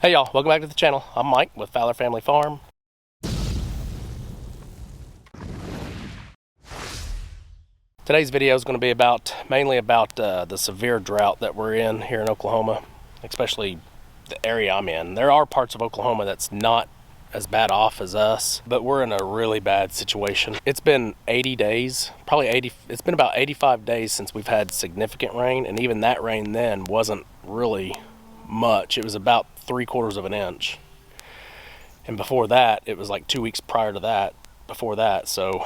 Hey y'all, welcome back to the channel. I'm Mike with Fowler Family Farm. Today's video is going to be mainly about the severe drought that we're in here in Oklahoma, especially the area I'm in. There are parts of Oklahoma that's not as bad off as us, but we're in a really bad situation. It's been 80 days, it's been about 85 days since we've had significant rain, and even that rain then wasn't really much. It was about 3/4 of an inch. And before that, it was like 2 weeks prior to that, before that. So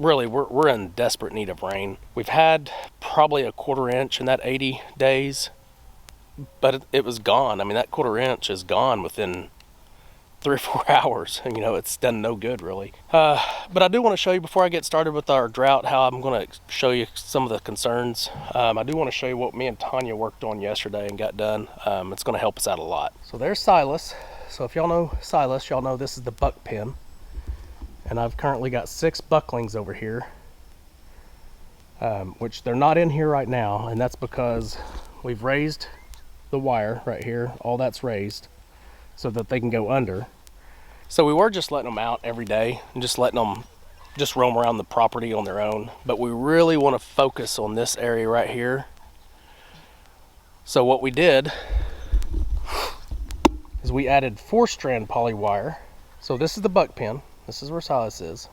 really, we're in desperate need of rain. We've had probably a 1/4 inch in that 80 days, but it was gone. I mean, that 1/4 inch is gone within 3 or 4 hours. And, you know, it's done no good, really. But I do want to show you, before I get started with our drought, how I'm going to show you some of the concerns. I do want to show you what me and Tanya worked on yesterday and got done. It's going to help us out a lot. So there's Silas. So if y'all know Silas, y'all know this is the buck pen. And I've currently got 6 bucklings over here, which they're not in here right now, and that's because we've raised the wire right here. All that's raised so that they can go under. So we were just letting them out every day and just letting them just roam around the property on their own. But we really want to focus on this area right here. So what we did is we added 4-strand poly wire. So this is the buck pen. This is where Silas is.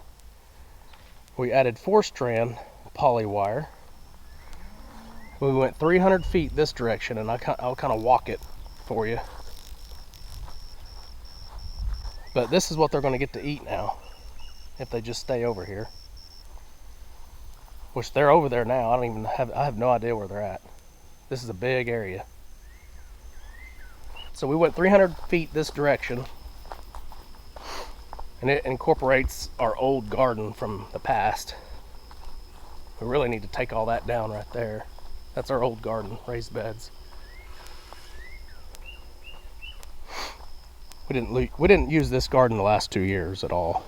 We added 4-strand poly wire. We went 300 feet this direction, and I'll kind of walk it for you. But this is what they're going to get to eat now, if they just stay over here. Which they're over there now. I have no idea where they're at. This is a big area. So we went 300 feet this direction, and it incorporates our old garden from the past. We really need to take all that down right there. That's our old garden, raised beds. We didn't use this garden the last 2 years at all.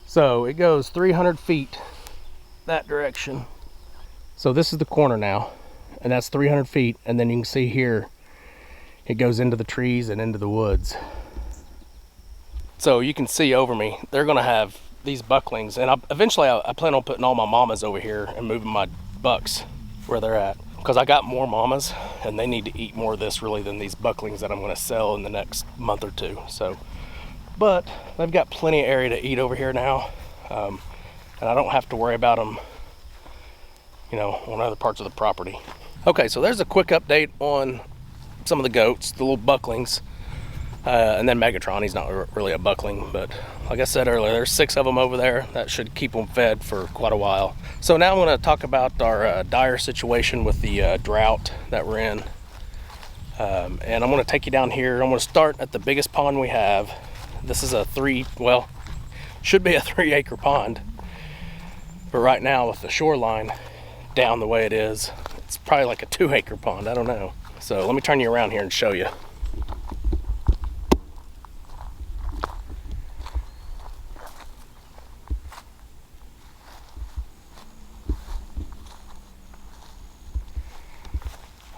So it goes 300 feet that direction. So this is the corner now, and that's 300 feet. And then you can see here, it goes into the trees and into the woods. So you can see over me, they're gonna have these bucklings, and eventually I plan on putting all my mamas over here and moving my bucks where they're at, because I got more mamas and they need to eat more of this really than these bucklings that I'm going to sell in the next month or two. So, but they've got plenty of area to eat over here now, and I don't have to worry about them, you know, on other parts of the property. Okay, so there's a quick update on some of the goats, the little bucklings, and then Megatron. He's not really a buckling, but like I said earlier, there's 6 of them over there. That should keep them fed for quite a while. So now I'm going to talk about our dire situation with the drought that we're in. And I'm going to take you down here. I'm going to start at the biggest pond we have. This is should be a 3-acre pond. But right now, with the shoreline down the way it is, it's probably like a 2-acre pond. I don't know. So let me turn you around here and show you.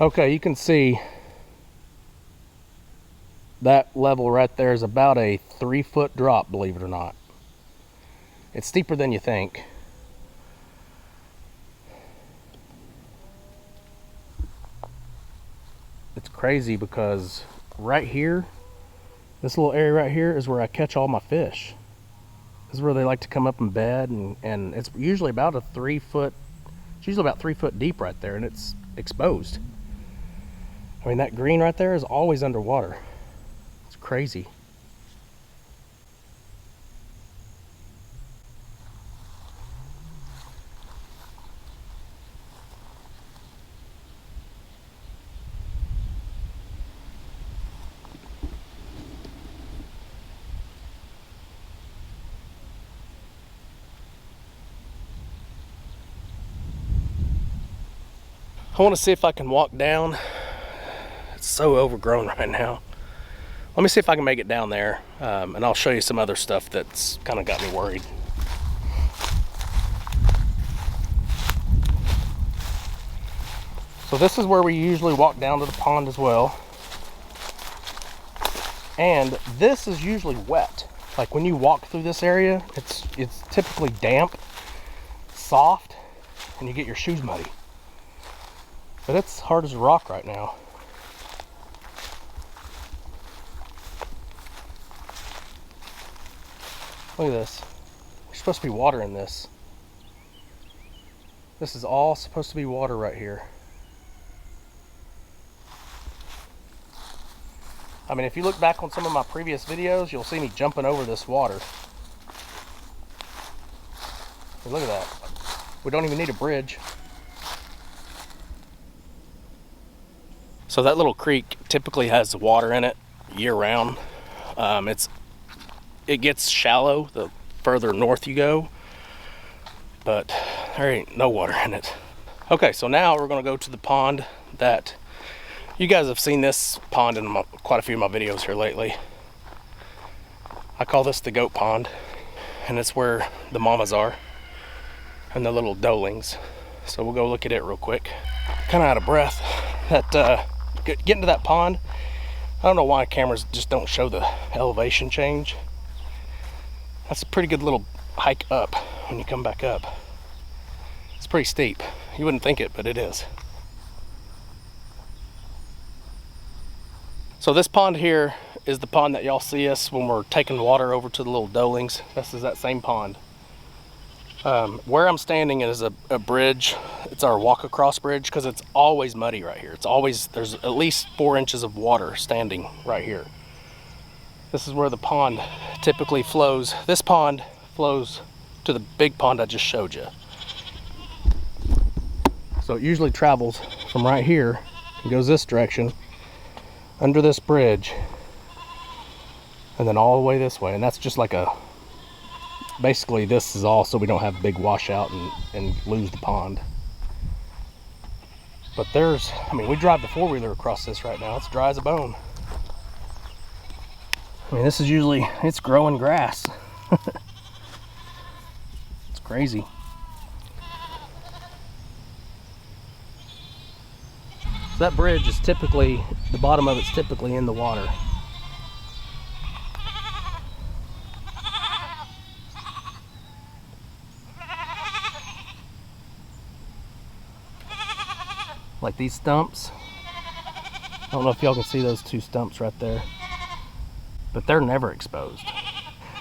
Okay, you can see that level right there is about a 3-foot drop, believe it or not. It's steeper than you think. It's crazy because right here, this little area right here is where I catch all my fish. This is where they like to come up and bed, and it's usually about it's usually about 3 foot deep right there, and it's exposed. I mean, that green right there is always underwater. It's crazy. I want to see if I can walk down. It's so overgrown right now. Let me see if I can make it down there, and I'll show you some other stuff that's kind of got me worried. So this is where we usually walk down to the pond as well. And this is usually wet. Like when you walk through this area, it's typically damp, soft, and you get your shoes muddy. But it's hard as a rock right now. Look at this. There's supposed to be water in this. This is all supposed to be water right here. I mean, if you look back on some of my previous videos, you'll see me jumping over this water. And look at that. We don't even need a bridge. So that little creek typically has water in it year round. It gets shallow the further north you go, but there ain't no water in it. Okay, so now we're gonna go to the pond that you guys have seen. This pond in quite a few of my videos here lately. I call this the goat pond, and it's where the mamas are and the little doelings. So we'll go look at it real quick. Kind of out of breath. Getting to that pond, I don't know why cameras just don't show the elevation change. That's a pretty good little hike up when you come back up. It's pretty steep. You wouldn't think it, but it is. So this pond here is the pond that y'all see us when we're taking water over to the little doelings. This is that same pond. Where I'm standing is a bridge. It's our walk across bridge because it's always muddy right here. There's at least 4 inches of water standing right here. This is where the pond typically flows. This pond flows to the big pond I just showed you. So it usually travels from right here and goes this direction under this bridge and then all the way this way. And that's just like basically this is all so we don't have a big washout and lose the pond. But we drive the 4-wheeler across this right now. It's dry as a bone. I mean, this is it's growing grass. It's crazy. So that bridge is typically, the bottom of it's typically in the water. Like these stumps. I don't know if y'all can see those 2 stumps right there. But they're never exposed.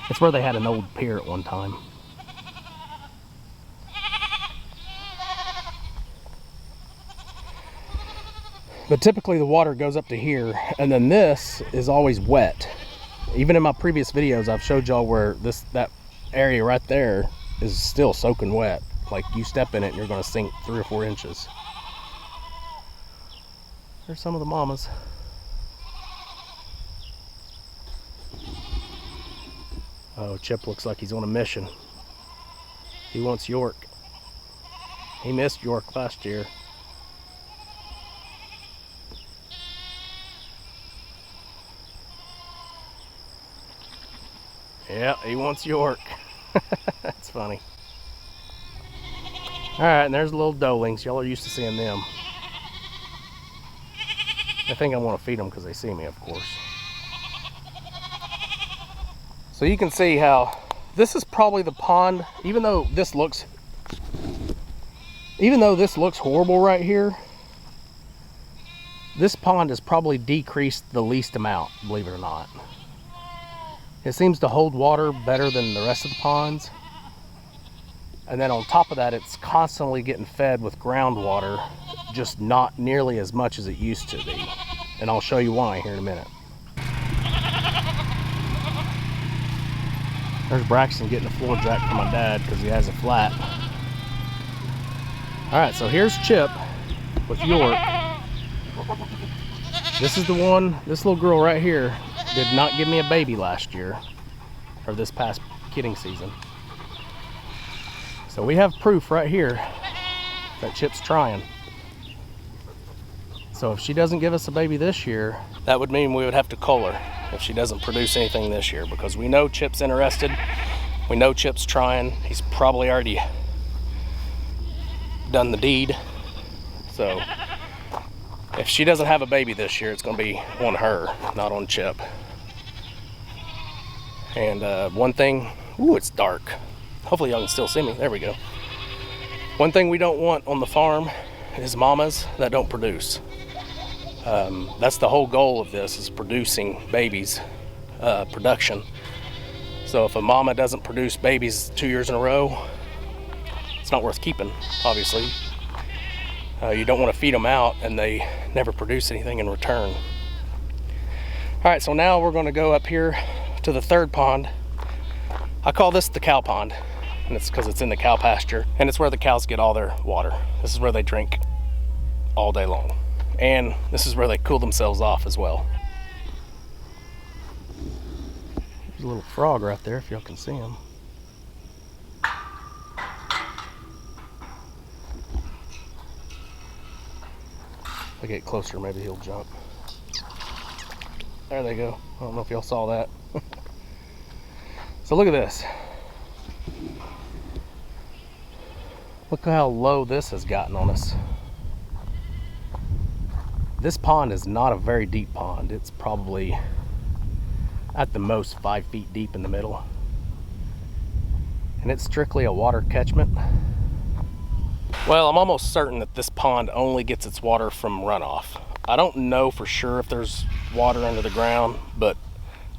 It's where they had an old pier at one time. But typically the water goes up to here, and then this is always wet. Even in my previous videos, I've showed y'all where that area right there is still soaking wet. Like you step in it and you're gonna sink 3 or 4 inches. There's some of the mamas. Oh, Chip looks like he's on a mission. He wants York. He missed York last year. Yeah, he wants York. That's funny. Alright, and there's the little doelings. Y'all are used to seeing them. I think I want to feed them because they see me, of course. So you can see how this is probably the pond, even though this looks horrible right here, this pond has probably decreased the least amount, believe it or not. It seems to hold water better than the rest of the ponds. And then on top of that, it's constantly getting fed with groundwater, just not nearly as much as it used to be. And I'll show you why here in a minute. There's Braxton getting a floor jack from my dad because he has a flat. Alright, so here's Chip with York. This is the one, this little girl right here did not give me a baby last year, or this past kidding season. So we have proof right here that Chip's trying. So if she doesn't give us a baby this year, that would mean we would have to cull her if she doesn't produce anything this year, because we know Chip's interested. We know Chip's trying. He's probably already done the deed. So if she doesn't have a baby this year, it's going to be on her, not on Chip. And one thing, ooh, it's dark. Hopefully y'all can still see me. There we go. One thing we don't want on the farm is mamas that don't produce. That's the whole goal of this, is producing babies, production. So if a mama doesn't produce babies 2 years in a row, it's not worth keeping, obviously. You don't want to feed them out and they never produce anything in return. All right, so now we're going to go up here to the third pond. I call this the cow pond, and it's because it's in the cow pasture, and it's where the cows get all their water. This is where they drink all day long, and this is where they cool themselves off as well. There's a little frog right there, if y'all can see him. If I get closer, maybe he'll jump. There they go. I don't know if y'all saw that. So look at this. Look how low this has gotten on us. This pond is not a very deep pond. It's probably at the most 5 feet deep in the middle. And it's strictly a water catchment. Well, I'm almost certain that this pond only gets its water from runoff. I don't know for sure if there's water under the ground, but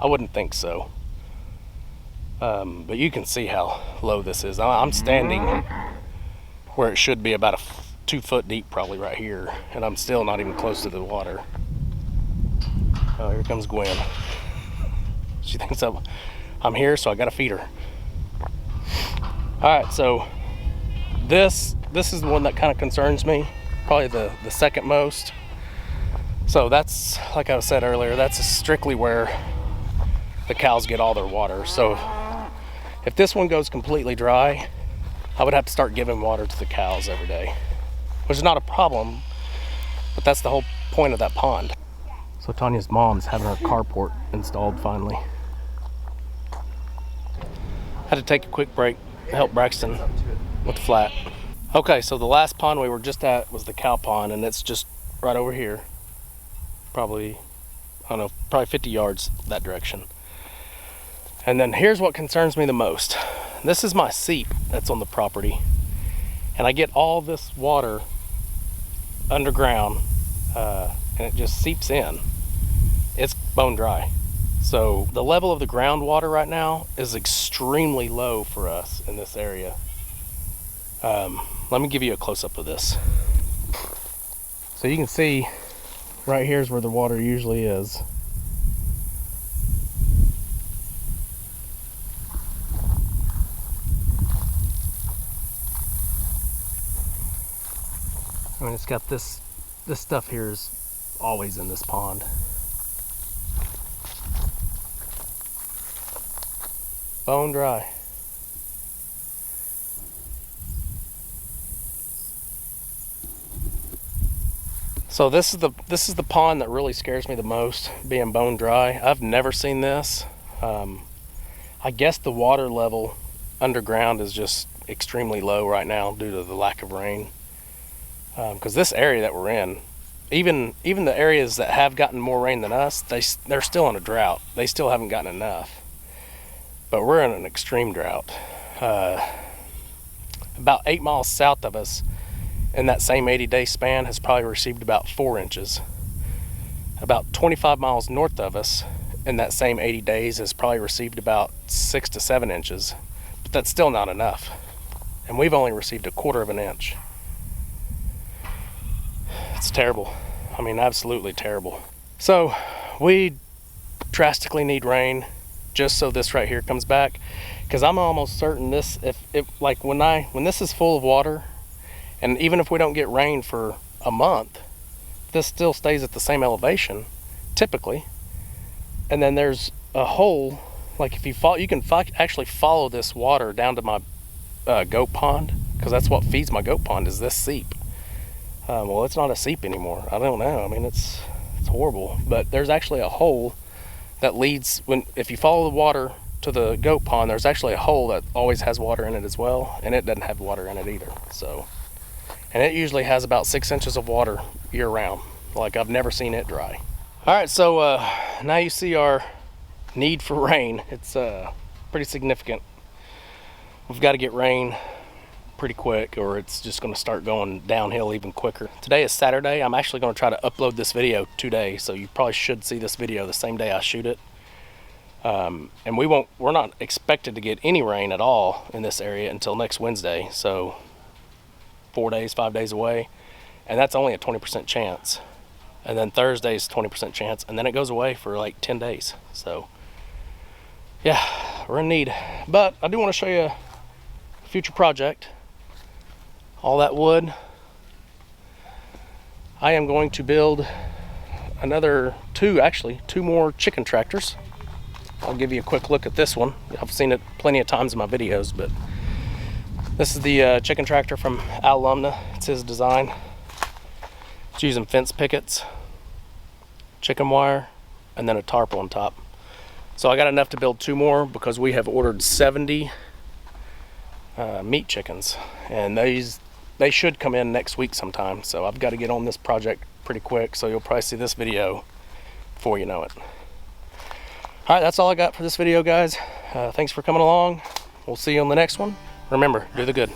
I wouldn't think so. But you can see how low this is. I'm standing where it should be about 2 foot deep, probably right here, and I'm still not even close to the water. Oh, here comes Gwen. She thinks I'm here, so I gotta feed her. All right, so this is the one that kind of concerns me, probably the second most. So that's, like I said earlier, that's strictly where the cows get all their water. So if this one goes completely dry, I would have to start giving water to the cows every day, which is not a problem, but that's the whole point of that pond. So Tanya's mom's having her carport installed finally. Had to take a quick break to help Braxton with the flat. Okay, so the last pond we were just at was the cow pond, and it's just right over here. Probably, I don't know, probably 50 yards that direction. And then here's what concerns me the most. This is my seep that's on the property, and I get all this water underground, and it just seeps in. It's bone dry. So the level of the groundwater right now is extremely low for us in this area. Let me give you a close-up of this. So you can see right here is where the water usually is. I mean, it's got this stuff here is always in this pond. Bone dry. So this is the pond that really scares me the most, being bone dry. I've never seen this. I guess the water level underground is just extremely low right now due to the lack of rain. Because this area that we're in, even the areas that have gotten more rain than us, they're still in a drought. They still haven't gotten enough. But we're in an extreme drought. About 8 miles south of us, in that same 80-day span, has probably received about 4 inches. About 25 miles north of us, in that same 80 days, has probably received about 6 to 7 inches. But that's still not enough. And we've only received 1/4 of an inch. It's terrible. I mean, absolutely terrible. So we drastically need rain just so this right here comes back, because I'm almost certain this, if like when this is full of water, and even if we don't get rain for a month, this still stays at the same elevation typically. And then there's a hole, like if you follow, you can actually follow this water down to my goat pond, because that's what feeds my goat pond, is this seep. Well, it's not a seep anymore. I don't know. I mean, it's horrible. But there's actually a hole that leads, if you follow the water to the goat pond, there's actually a hole that always has water in it as well, and it doesn't have water in it either. So, and it usually has about 6 inches of water year round. Like, I've never seen it dry. All right, so now you see our need for rain. It's pretty significant. We've got to get rain pretty quick or it's just going to start going downhill even quicker. Today is Saturday. I'm actually going to try to upload this video today, so you probably should see this video the same day I shoot it. And we're not expected to get any rain at all in this area until next Wednesday, so 5 days away, and that's only a 20% chance. And then Thursday's 20% chance, and then it goes away for like 10 days. So yeah, we're in need. But I do want to show you a future project. All that wood, I am going to build another two more chicken tractors. I'll give you a quick look at this one. I've seen it plenty of times in my videos, but this is the chicken tractor from Alumna. It's his design. It's using fence pickets, chicken wire, and then a tarp on top. So I got enough to build 2 more because we have ordered 70 meat chickens, and they should come in next week sometime. So I've got to get on this project pretty quick, so you'll probably see this video before you know it. All right, that's all I got for this video, guys. Thanks for coming along. We'll see you on the next one. Remember, do the good.